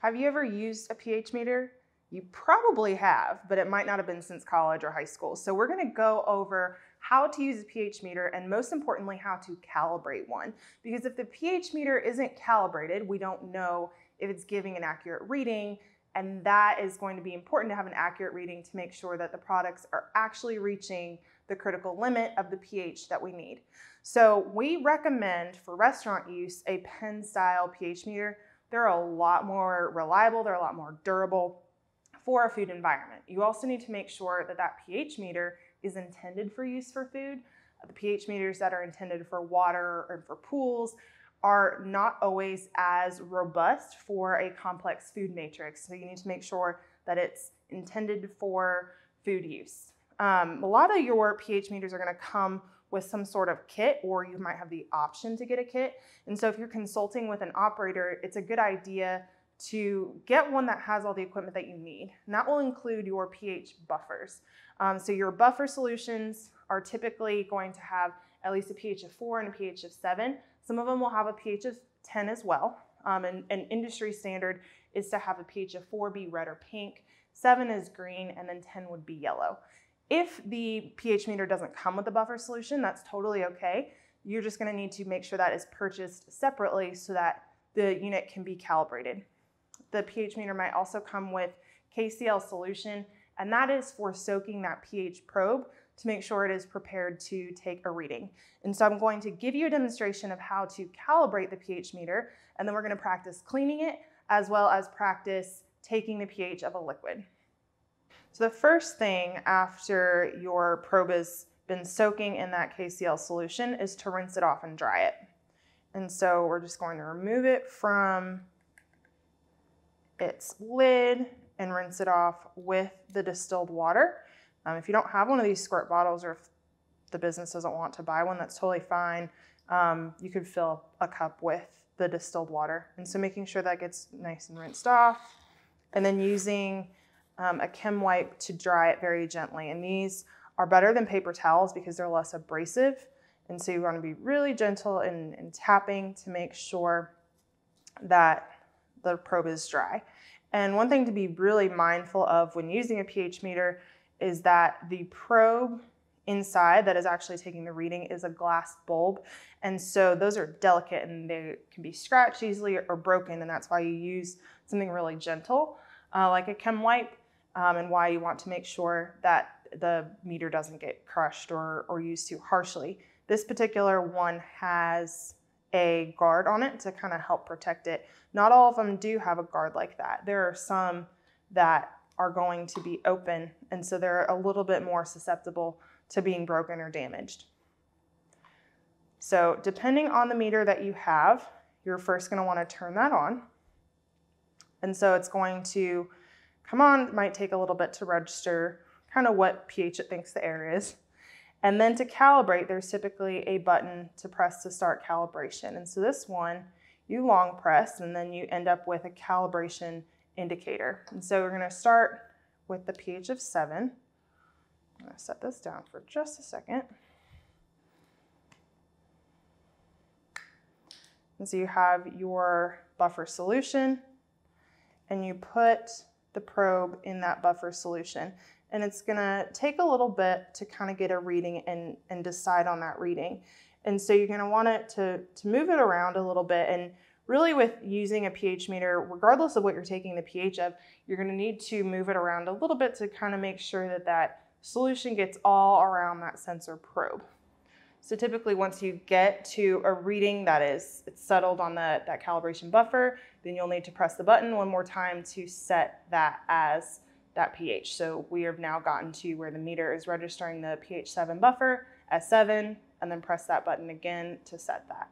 Have you ever used a pH meter? You probably have, but it might not have been since college or high school. So we're going to go over how to use a pH meter and most importantly, how to calibrate one. Because if the pH meter isn't calibrated, we don't know if it's giving an accurate reading, and that is going to be important to have an accurate reading to make sure that the products are actually reaching the critical limit of the pH that we need. So we recommend for restaurant use a pen style pH meter. They're a lot more reliable, they're a lot more durable for a food environment. You also need to make sure that that pH meter is intended for use for food. The pH meters that are intended for water or for pools are not always as robust for a complex food matrix. So you need to make sure that it's intended for food use. A lot of your pH meters are going to come with some sort of kit, or you might have the option to get a kit. And so if you're consulting with an operator, it's a good idea to get one that has all the equipment that you need. And that will include your pH buffers. So your buffer solutions are typically going to have at least a pH of 4 and a pH of 7. Some of them will have a pH of 10 as well. And industry standard is to have a pH of 4 be red or pink, 7 is green, and then 10 would be yellow. If the pH meter doesn't come with a buffer solution, that's totally okay. You're just going to need to make sure that is purchased separately so that the unit can be calibrated. The pH meter might also come with KCl solution, and that is for soaking that pH probe to make sure it is prepared to take a reading. And so I'm going to give you a demonstration of how to calibrate the pH meter, and then we're going to practice cleaning it as well as practice taking the pH of a liquid. So the first thing after your probe has been soaking in that KCl solution is to rinse it off and dry it. And so we're just going to remove it from its lid and rinse it off with the distilled water. If you don't have one of these squirt bottles, or if the business doesn't want to buy one, that's totally fine. You could fill a cup with the distilled water. And so making sure that gets nice and rinsed off, and then using a chem wipe to dry it very gently. And these are better than paper towels because they're less abrasive. And so you want to be really gentle in tapping to make sure that the probe is dry. And one thing to be really mindful of when using a pH meter is that the probe inside that is actually taking the reading is a glass bulb. And so those are delicate and they can be scratched easily or broken. And that's why you use something really gentle, like a chem wipe, and why you want to make sure that the meter doesn't get crushed or used too harshly. This particular one has a guard on it to kind of help protect it. Not all of them do have a guard like that. There are some that are going to be open, and so they're a little bit more susceptible to being broken or damaged. So depending on the meter that you have, you're first going to want to turn that on. And so it's going to come on. It might take a little bit to register kind of what pH it thinks the air is. And then to calibrate, there's typically a button to press to start calibration. And so this one, you long press, and then you end up with a calibration indicator. And so we're going to start with the pH of 7. I'm going to set this down for just a second. And so you have your buffer solution, and you put the probe in that buffer solution. And it's going to take a little bit to kind of get a reading and decide on that reading. And so you're going to want it to move it around a little bit. And really with using a pH meter, regardless of what you're taking the pH of, you're going to need to move it around a little bit to kind of make sure that that solution gets all around that sensor probe. So typically once you get to a reading that it's settled on that calibration buffer, then you'll need to press the button one more time to set that as that pH. So we have now gotten to where the meter is registering the pH 7 buffer as 7, and then press that button again to set that.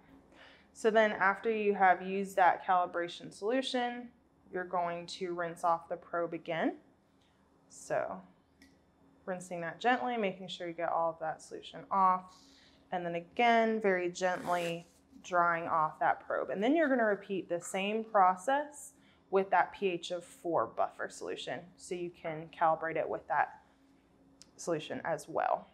So then after you have used that calibration solution, you're going to rinse off the probe again. So rinsing that gently, making sure you get all of that solution off. And then again, very gently drying off that probe. And then you're going to repeat the same process with that pH of 4 buffer solution, so you can calibrate it with that solution as well.